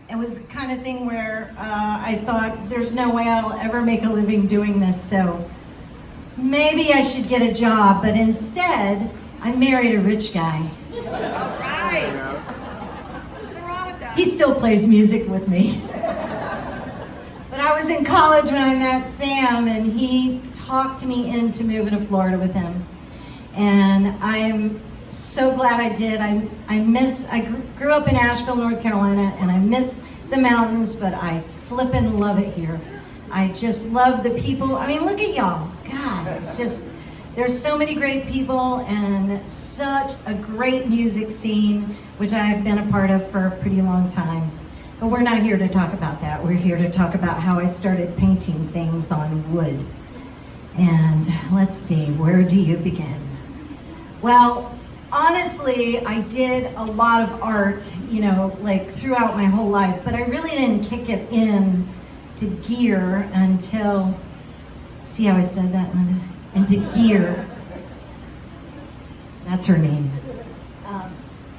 it was the kind of thing where I thought there's no way I'll ever make a living doing this, so maybe I should get a job, but instead I married a rich guy. All right. Nothing wrong with that. He still plays music with me. But I was in college when I met Sam, and he talked me into moving to Florida with him. And I'm so glad I did. I grew up in Asheville, North Carolina, and I miss the mountains, but I flippin' love it here. I just love the people. I mean, look at y'all. God, it's just, there's so many great people and such a great music scene, which I've been a part of for a pretty long time. But we're not here to talk about that. We're here to talk about how I started painting things on wood. And let's see, where do you begin? Well, honestly, I did a lot of art, you know, like throughout my whole life, but I really didn't kick it in to gear until, see how I said that, Linda? Into gear. That's her name.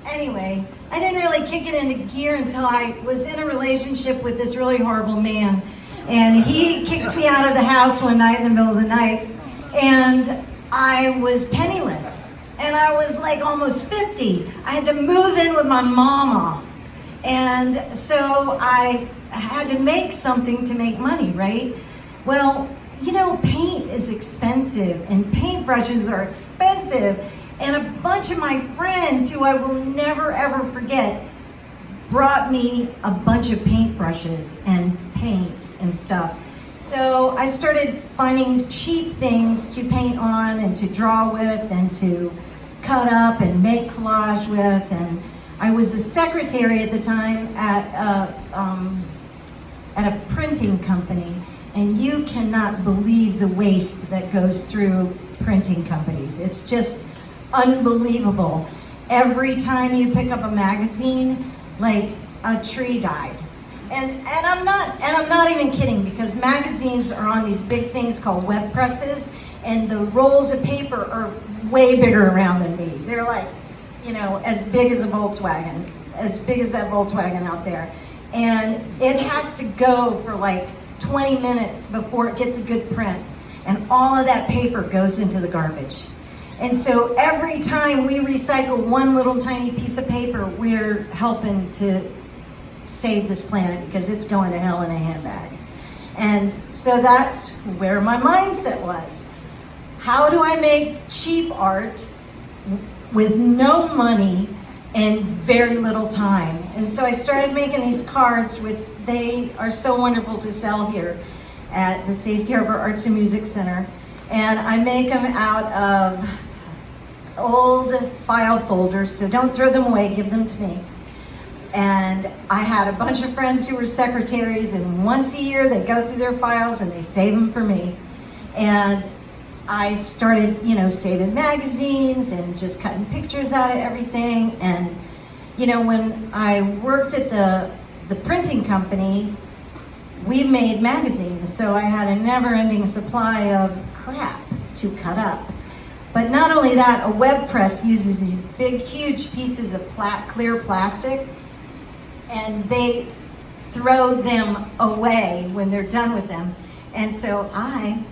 Anyway, I didn't really kick it into gear until I was in a relationship with this really horrible man. And he kicked me out of the house one night in the middle of the night, and I was penniless. And I was like almost 50. I had to move in with my mama. And so I had to make something to make money, right? Well, you know, paint is expensive and paintbrushes are expensive. And a bunch of my friends who I will never ever forget brought me a bunch of paintbrushes and paints and stuff. So I started finding cheap things to paint on and to draw with and to cut up and make collage with. And I was a secretary at the time at a printing company, and you cannot believe the waste that goes through printing companies. It's just unbelievable. Every time you pick up a magazine, like a tree died. And I'm not even kidding, because magazines are on these big things called web presses, and the rolls of paper are way bigger around than me. They're like, you know, as big as a Volkswagen, as big as that Volkswagen out there. And it has to go for like 20 minutes before it gets a good print. And all of that paper goes into the garbage. And so every time we recycle one little tiny piece of paper, we're helping to save this planet, because it's going to hell in a handbag. And so that's where my mindset was. How do I make cheap art with no money and very little time? And so I started making these cards, which they are so wonderful to sell here at the Safety Harbor Arts and Music Center. And I make them out of old file folders, so don't throw them away, give them to me. And I had a bunch of friends who were secretaries, and once a year they go through their files and they save them for me. And I started, you know, saving magazines and just cutting pictures out of everything. And, you know, when I worked at the printing company, we made magazines, so I had a never-ending supply of crap to cut up. But not only that, a web press uses these big, huge pieces of clear plastic, and they throw them away when they're done with them. And so I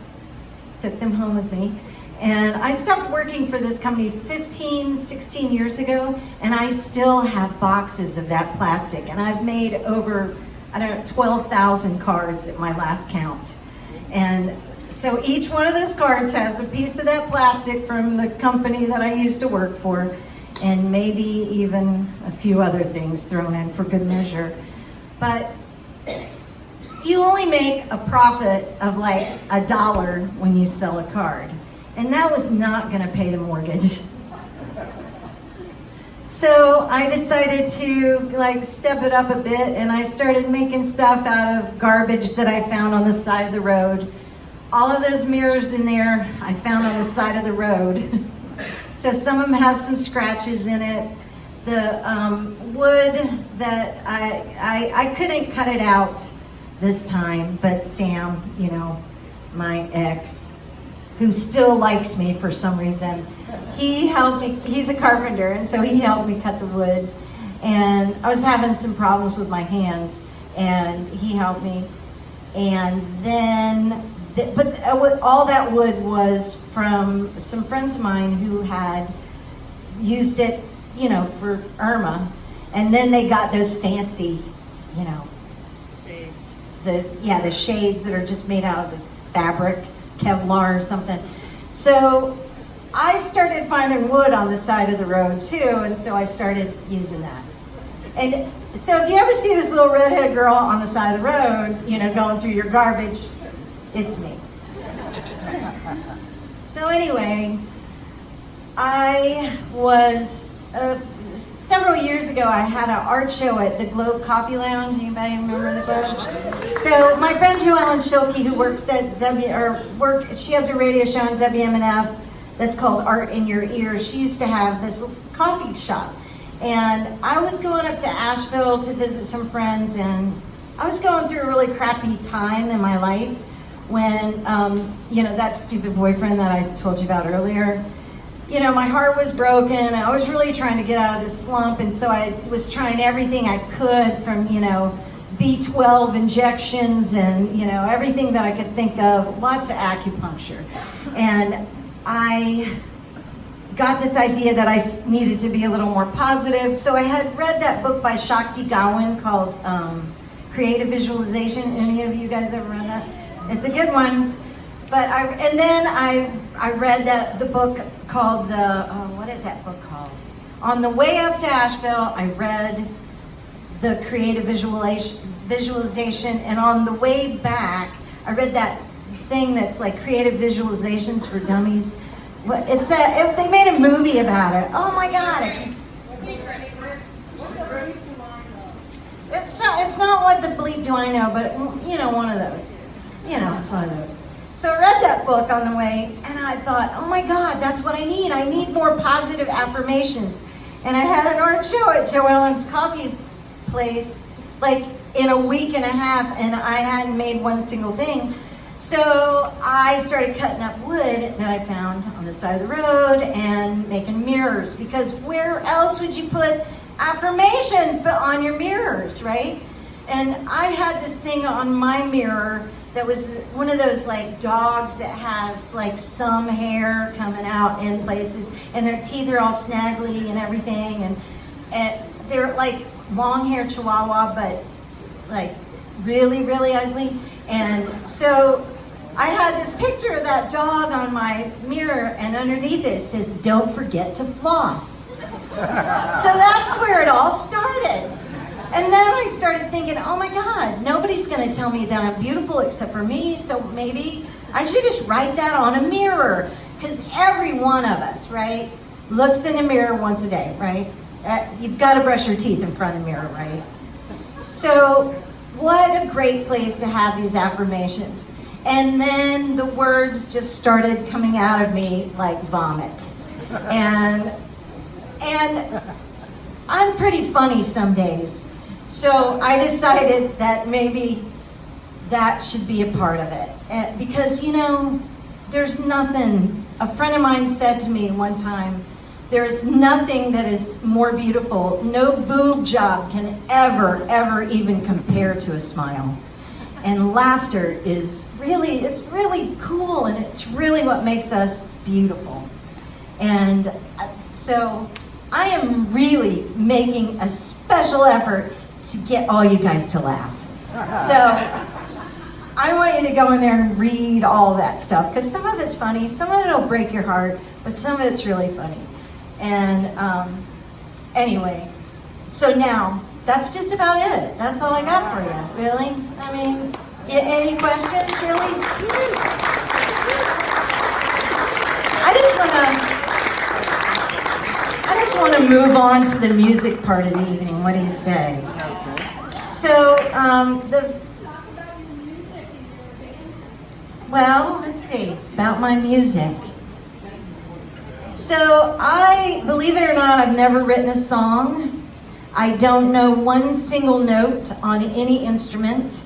took them home with me. And I stopped working for this company 15, 16 years ago, and I still have boxes of that plastic. And I've made over, I don't know, 12,000 cards at my last count. And so each one of those cards has a piece of that plastic from the company that I used to work for, and maybe even a few other things thrown in for good measure. But you only make a profit of like $1 when you sell a card. And that was not gonna pay the mortgage. So I decided to like step it up a bit, and I started making stuff out of garbage that I found on the side of the road. All of those mirrors in there I found on the side of the road. So some of them have some scratches in it. The wood that I couldn't cut it out this time, but Sam, you know, my ex, who still likes me for some reason, he helped me. He's a carpenter, and so he helped me cut the wood. And I was having some problems with my hands, and he helped me. And then, all that wood was from some friends of mine who had used it, for Irma. And then they got those fancy, Shades. the shades that are just made out of the fabric, Kevlar or something. So I started finding wood on the side of the road too, and so I started using that. And so if you ever see this little redhead girl on the side of the road, going through your garbage, it's me. So anyway, I was, several years ago, I had an art show at the Globe Coffee Lounge. Anybody remember the Globe? So my friend Joellen Schilke, who works at she has a radio show on WMNF that's called Art in Your Ears. She used to have this coffee shop. And I was going up to Asheville to visit some friends, and I was going through a really crappy time in my life when, that stupid boyfriend that I told you about earlier, my heart was broken. I was really trying to get out of this slump, and so I was trying everything I could from, B12 injections and, everything that I could think of, lots of acupuncture. And I got this idea that I needed to be a little more positive. So I had read that book by Shakti Gawain called Creative Visualization. Any of you guys ever read that? It's a good one. But I read the book called what is that book called? On the way up to Asheville, I read the Creative Visualization, and on the way back, I read that thing that's like Creative Visualizations for Dummies. It's that they made a movie about it. Oh my God! It's not what the bleep do I know, but one of those. It's one of those. So I read that book on the way, and I thought, oh my God, that's what I need. I need more positive affirmations. And I had an art show at Joellen's coffee place, like in a week and a half, and I hadn't made one single thing. So I started cutting up wood that I found on the side of the road and making mirrors, because where else would you put affirmations but on your mirrors, right? And I had this thing on my mirror that was one of those like dogs that has like some hair coming out in places, and their teeth are all snaggly and everything, and they're like long hair Chihuahua, but like really, really ugly. And so I had this picture of that dog on my mirror, and underneath it says, "Don't forget to floss." So that's where it all started. And then I started thinking, oh my God, nobody's gonna tell me that I'm beautiful except for me, so maybe I should just write that on a mirror. Because every one of us, right, looks in a mirror once a day, right? You've got to brush your teeth in front of the mirror, right? So what a great place to have these affirmations. And then the words just started coming out of me like vomit. And I'm pretty funny some days. So I decided that maybe that should be a part of it. Because, there's nothing, a friend of mine said to me one time, there's nothing that is more beautiful. No boob job can ever even compare to a smile. And laughter is it's really cool, and it's really what makes us beautiful. And so I am really making a special effort to get all you guys to laugh. So I want you to go in there and read all that stuff, because some of it's funny, some of it will break your heart, but some of it's really funny. And anyway, so now that's just about it. That's all I got for you. Really? I mean, any questions? Really? I just want to move on to the music part of the evening. What do you say? So, let's see, about my music. So believe it or not, I've never written a song. I don't know one single note on any instrument.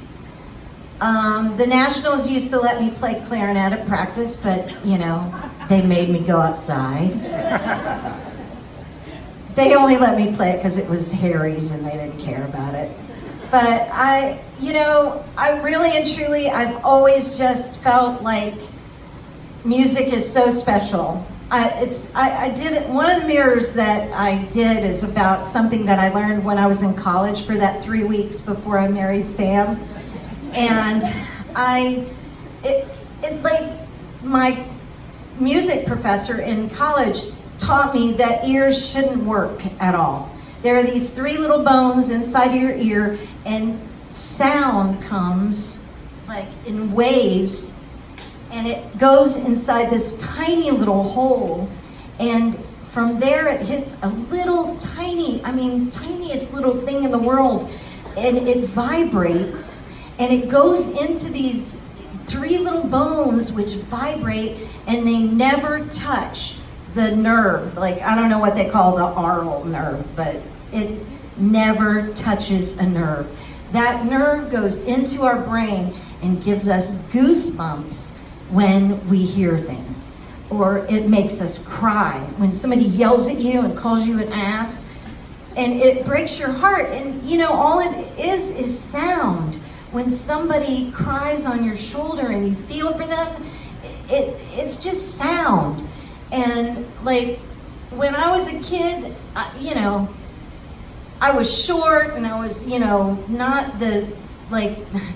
The Nationals used to let me play clarinet at practice, but, they made me go outside. they only let me play it because it was Harry's and they didn't care about it. But I really and truly, I've always just felt like music is so special. I did it. One of the mirrors that I did is about something that I learned when I was in college for that 3 weeks before I married Sam, and my music professor in college taught me that ears shouldn't work at all. There are these 3 little bones inside of your ear, and sound comes like in waves, and it goes inside this tiny little hole, and from there it hits a little tiniest little thing in the world, and it vibrates, and it goes into these 3 little bones which vibrate, and they never touch the nerve. Like, I don't know what they call the aural nerve, but it never touches a nerve. That nerve goes into our brain and gives us goosebumps when we hear things, or it makes us cry when somebody yells at you and calls you an ass, and it breaks your heart. And all it is sound. When somebody cries on your shoulder and you feel for them, it's just sound. And like, when I was a kid, I was short, and I was, not the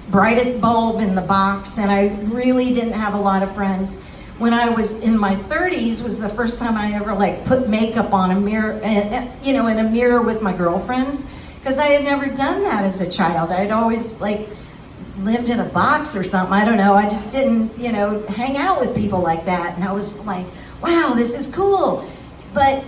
brightest bulb in the box, and I really didn't have a lot of friends. When I was in my 30s was the first time I ever put makeup on a mirror, in a mirror with my girlfriends, because I had never done that as a child. I'd always lived in a box or something. I don't know. I just didn't, hang out with people like that. And I was like, wow, this is cool. But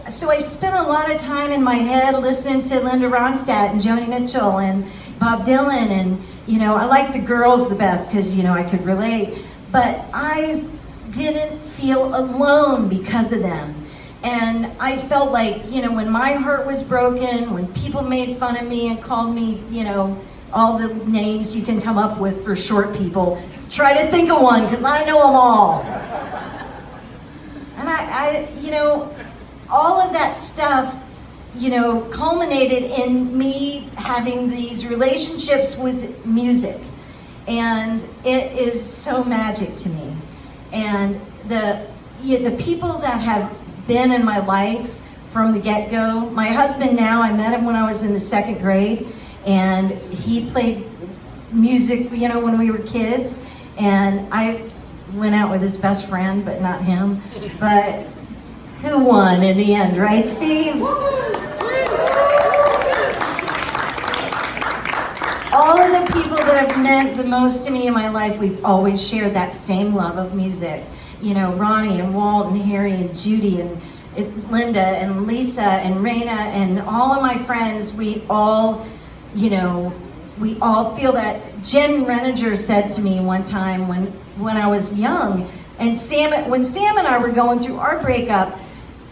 so I spent a lot of time in my head listening to Linda Ronstadt and Joni Mitchell and Bob Dylan, and I liked the girls the best because I could relate, but I didn't feel alone because of them. And I felt like, when my heart was broken, when people made fun of me and called me, all the names you can come up with for short people, try to think of one because I know them all. And I all of that stuff culminated in me having these relationships with music, and it is so magic to me. And the people that have been in my life from the get-go. My husband now, I met him when I was in the 2nd grade, and he played music, when we were kids, and I went out with his best friend, but not him. But who won in the end, right, Steve? All of the people that have meant the most to me in my life, we've always shared that same love of music. Ronnie and Walt and Harry and Judy and Linda and Lisa and Raina and all of my friends, we all feel that. Jen Reninger said to me one time when I was young, and when Sam and I were going through our breakup,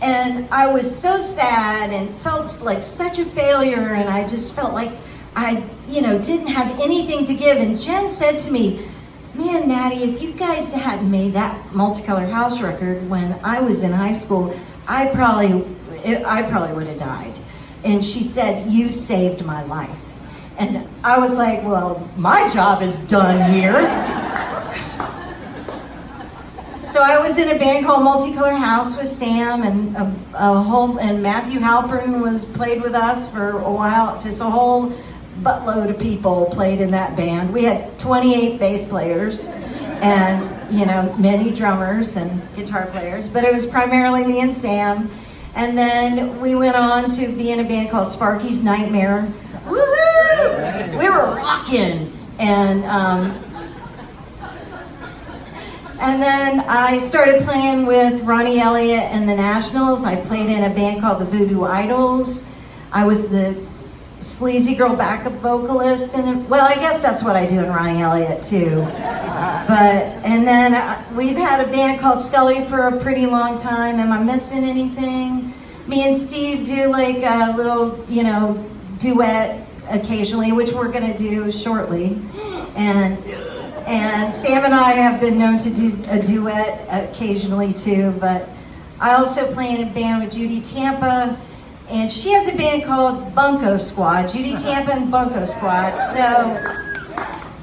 and I was so sad and felt like such a failure, and I just felt like I, didn't have anything to give. And Jen said to me, man, Natty, if you guys hadn't made that Multicolored House record when I was in high school, I probably would have died. And she said, you saved my life. And I was like, well, my job is done here. So I was in a band called Multicolored House with Sam, and and Matthew Halpern played with us for a while. Just a whole buttload of people played in that band. We had 28 bass players and, many drummers and guitar players, but it was primarily me and Sam. And then we went on to be in a band called Sparky's Nightmare. Woohoo! We were rocking. And then I started playing with Ronnie Elliott and the Nationals. I played in a band called the Voodoo Idols. I was the sleazy girl backup vocalist, and I guess that's what I do in Ronnie Elliott too. And then we've had a band called Scully for a pretty long time. Am I missing anything? Me and Steve do a little, duet occasionally, which we're gonna do shortly. And Sam and I have been known to do a duet occasionally too, but I also play in a band with Judy Tampa, and she has a band called Bunko Squad, Judy Tampa and Bunko Squad. So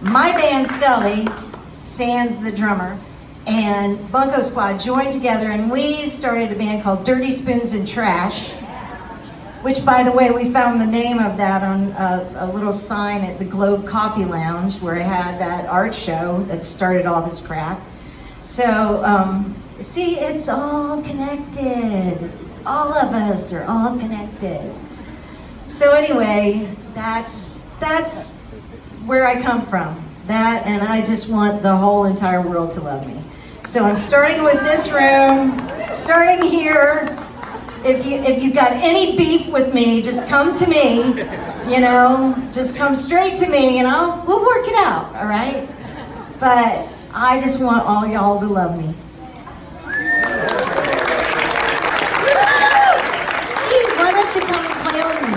my band, Scully, Sans the drummer, and Bunko Squad joined together, and we started a band called Dirty Spoons and Trash, which, by the way, we found the name of that on a little sign at the Globe Coffee Lounge, where I had that art show that started all this crap. So, see, it's all connected. All of us are all connected. So anyway, that's where I come from. That, and I just want the whole entire world to love me. So I'm starting with this room, starting here. If you got any beef with me, just come to me, you know, just come straight to me and we'll work it out, all right? But I just want all y'all to love me. Steve, why don't you come and play with me?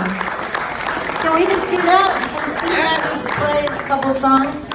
Can we just do that? Can Steve and I just play a couple songs?